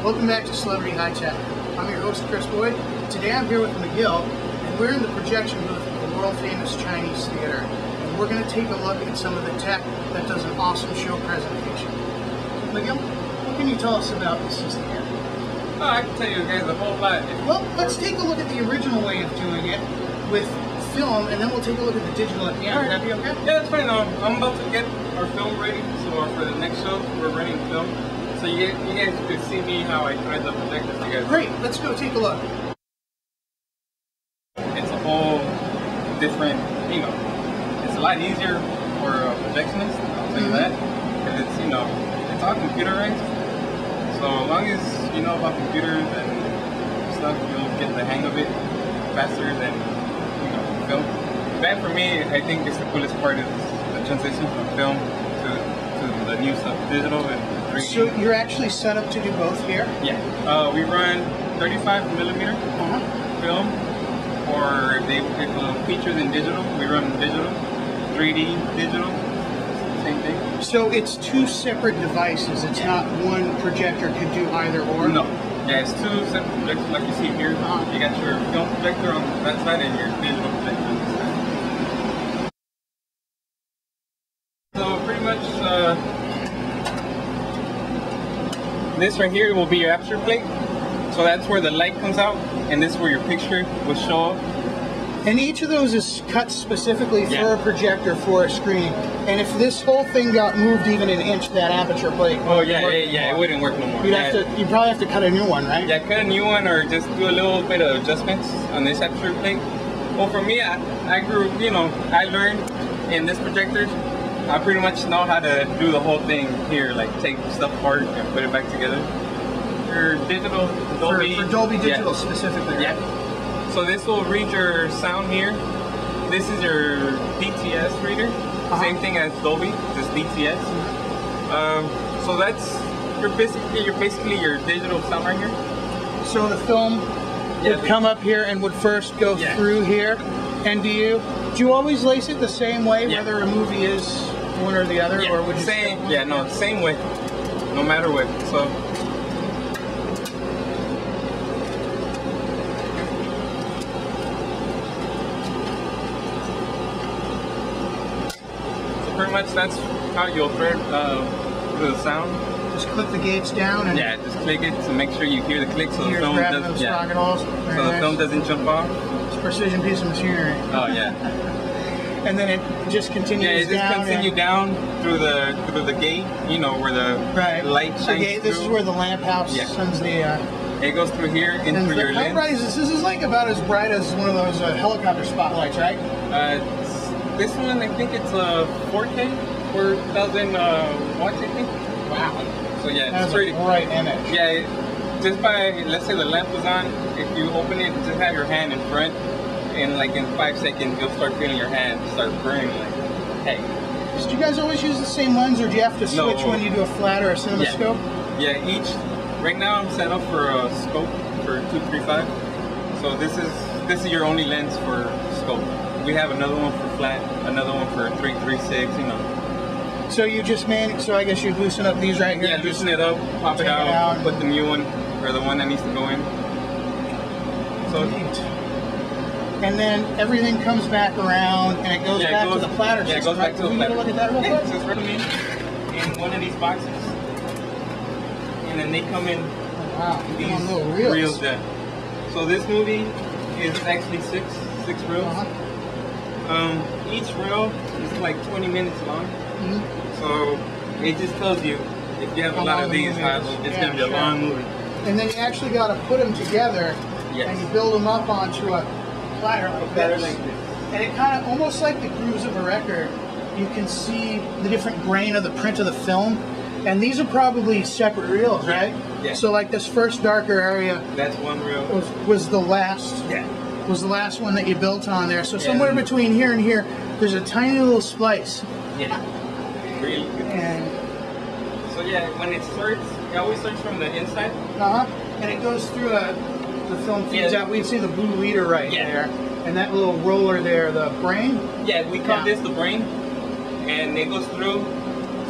Welcome back to Celebrity High Tech. I'm your host, Chris Boyd. Today I'm here with Miguel, and we're in the projection booth of the world-famous Chinese theater. And we're going to take a look at some of the tech that does an awesome show presentation. Miguel, what can you tell us about the system here? Oh, I can tell you guys a whole lot. Well, let's take a look at the original way of doing it with film, and then we'll take a look at the digital at the end. Would that be okay? Yeah, that's fine. I'm about to get our film ready, so for the next show, we're running film. So you guys can see me how I tried the projectors together. Great, let's go take a look. It's a whole different, it's a lot easier for a projectionist, I'll tell you that. Because it's, it's all computerized. So as long as you know about computers and stuff, you'll get the hang of it faster than, film. That for me, I think is the coolest part is the transition from film to the new stuff, digital and 3D. So you're actually set up to do both here? Yeah. We run 35mm film, or if features in digital, we run digital, 3D digital, same thing. So it's two separate devices. It's not one projector could do either or? No. Yeah, it's two separate projectors like you see here. You got your film projector on that side and your digital projector on this side. So pretty much this right here will be your aperture plate. So that's where the light comes out, and this is where your picture will show up. And each of those is cut specifically for a projector for a screening. And if this whole thing got moved even an inch, that aperture plate. Oh yeah, it wouldn't work no more. You'd probably have to cut a new one, right? Yeah, cut a new one or just do a little bit of adjustments on this aperture plate. Well, for me, I grew, I learned in this projector. I pretty much know how to do the whole thing here, like take stuff apart and put it back together. For digital, Dolby. For Dolby Digital specifically, right? Yeah. So this will read your sound here. This is your DTS reader. Same thing as Dolby, just DTS. So that's basically your digital sound right here. So the film would come up here and would first go through here. And do you always lace it the same way, whether a movie is one or the other, or would you same way, no matter what. So. Pretty much that's how you'll thread the sound. Just click the gates down and just click it to make sure you hear the click so the film doesn't film doesn't jump off. It's a precision piece of machinery. Oh yeah. And then it just continues down. Yeah, it just continues down through the gate, where the light shines through. This is where the lamp house sends the it goes through here into your lens. How bright is this? This is like about as bright as one of those helicopter spotlights, right? This one, I think it's a 4K, 4,000 watts, I think. Wow. So yeah, that's it's pretty bright image. Yeah, just by, let's say the lamp was on, if you open it, just have your hand in front, and like in 5 seconds, you'll start feeling your hand start burning, like, hey. So do you guys always use the same lens, or do you have to switch when you do a flat or a cinemascope? Yeah, right now I'm set up for a scope for 235. So this is your only lens for scope. We have another one for flat, another one for 336, So you just so I guess you loosen up these right here. Yeah, loosen it up, pop it out, put the new one, or the one that needs to go in. So neat. And then everything comes back around, and it goes back to the platter system. Yeah, it goes back to the platter. Can we look at that real quick? So it's really in one of these boxes, and then they come in these little reels. So this movie is actually six reels. Each reel is like 20 minutes long. So it just tells you if you have a lot of these, it's going to be a long movie. And then you actually got to put them together, and you build them up onto a platter like this. And it kind of, almost like the grooves of a record, you can see the different grain of the print of the film. And these are probably separate reels, right? Yeah. So like this first darker area, that's one reel. Was the last. Was the last one that you built on there. So somewhere between here and here, there's a tiny little splice. Yeah. Really good. And so when it starts, it always starts from the inside. And it goes through the film feeds out. We see the blue leader right there. And that little roller there, the brain? Yeah, we call this the brain. And it goes through.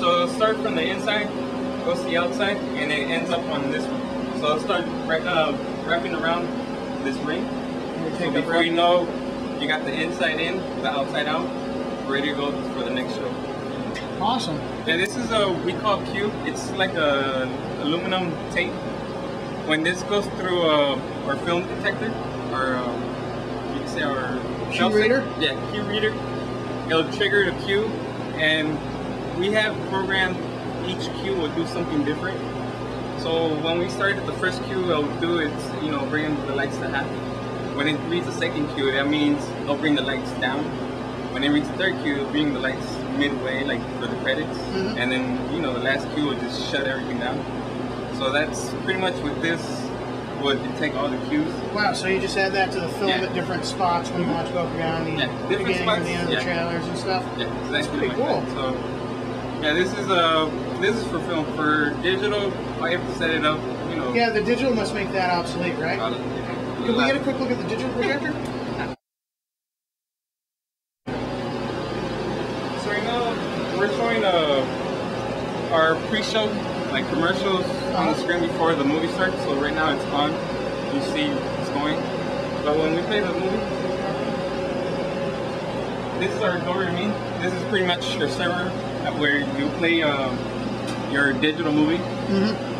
So it'll start from the inside, goes to the outside, and it ends up on this one. So I'll start wrapping around this ring. So before you know, you got the inside in, the outside out, ready to go for the next show. Awesome. Yeah, this is we call cube. It's like a aluminum tape. When this goes through our film detector, or you can say our Cue reader? Yeah, cue reader. It'll trigger the cue, and we have programmed each cue will do something different. So when we started the first cue, it'll do its, bring the lights to half. When it reads the second cue, that means it'll bring the lights down. When it reads the third cue, it'll bring the lights midway, like for the credits. And then, the last cue will just shut everything down. So that's pretty much what this would detect all the cues. Wow, so you just add that to the film at different spots when you want to go around the beginning or the end of the trailers and stuff? Yeah, that's pretty cool. So, yeah, this is for film. For digital, I have to set it up, Yeah, the digital must make that obsolete, right? Can we get a quick look at the digital projector? So right now, we're showing our pre-show, like commercials on the screen before the movie starts. So right now it's on. You see it's going. But when we play the movie, this is our Grauman. This is pretty much your server where you play your digital movie.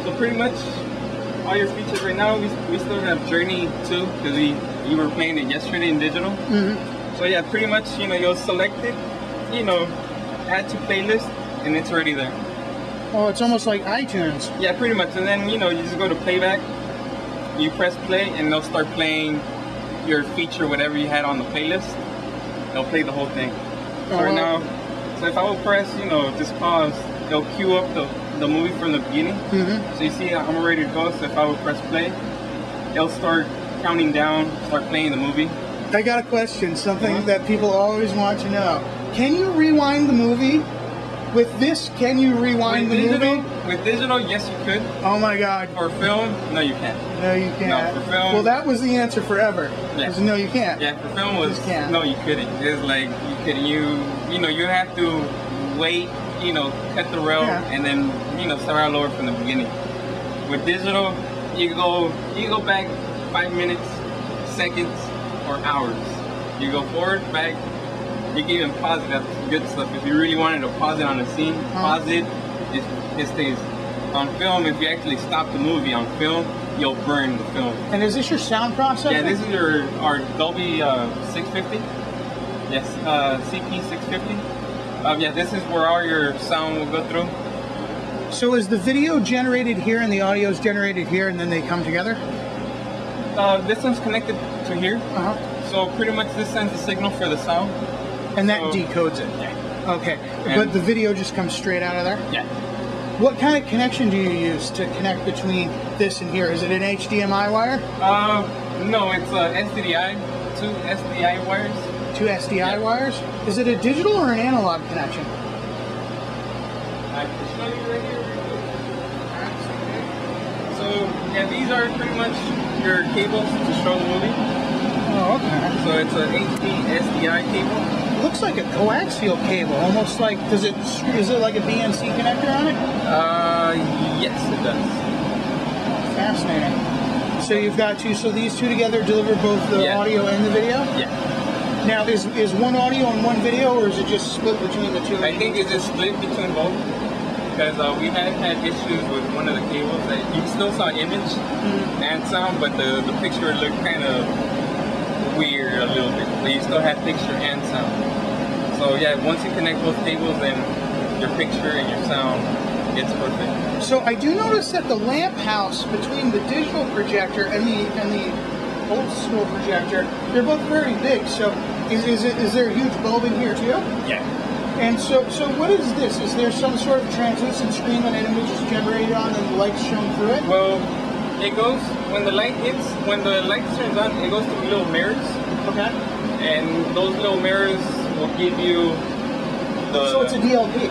So pretty much all your features right now, we still have Journey 2 because you were playing it yesterday in digital. So yeah, pretty much you'll select it, add to playlist, and it's already there. Oh, it's almost like iTunes. Yeah, pretty much. And then you just go to playback, you press play, and they'll start playing your feature, whatever you had on the playlist. They'll play the whole thing. So right now, so if I will press, just pause, it'll queue up the movie from the beginning. So you see I'm ready to go. So if I will press play, it'll start counting down, start playing the movie. I got a question, something that people always want to know. Can you rewind the movie? With this, can you rewind the movie? With digital, yes you could. Oh my God. For film, no you can't. No you can't. No, for film. Well, that was the answer forever. Yeah. No you can't. Yeah, for film was, no you couldn't. It's like, you couldn't. You have to wait, cut the rail, and then, start all over from the beginning. With digital, you go back 5 minutes, seconds, or hours. You go forward, back. You can even pause it. That's good stuff. If you really wanted to pause it on a scene, pause it. It stays. On film, if you actually stop the movie on film, you'll burn the film. And is this your sound processor? Yeah, this is our Dolby 650. Yes, CP 650. Yeah, this is where all your sound will go through. So is the video generated here and the audio is generated here and then they come together? This one's connected to here. So pretty much this sends a signal for the sound. And that decodes it? Yeah. Okay. But the video just comes straight out of there? Yeah. What kind of connection do you use to connect between this and here? Is it an HDMI wire? No, it's SDI, 2 SDI wires. 2 SDI wires? Is it a digital or an analog connection? I can show you right here. So, yeah, these are pretty much your cables to show the movie. Oh, okay. So it's a HD SDI cable. Looks like a coaxial cable, almost like, is it like a BNC connector on it? Yes, it does. Fascinating. So you've got so these two together deliver both the audio and the video? Yeah. Now, is one audio and one video, or is it just split between the two? I think it's just split between both, because we had issues with one of the cables that you still saw image and sound, but the picture looked kind of weird a little bit, but you still have picture and sound. So yeah, once you connect both cables, then your picture and your sound gets perfect. So I do notice that the lamp house between the digital projector and the old school projector, they're both very big. So is there a huge bulb in here too? Yeah. And so what is this? Is there some sort of translucent screen that an image is generated on and the light's shown through it? Well, it goes, when the light turns on, it goes to little mirrors. Okay. And those little mirrors will give you the... So it's a DLP?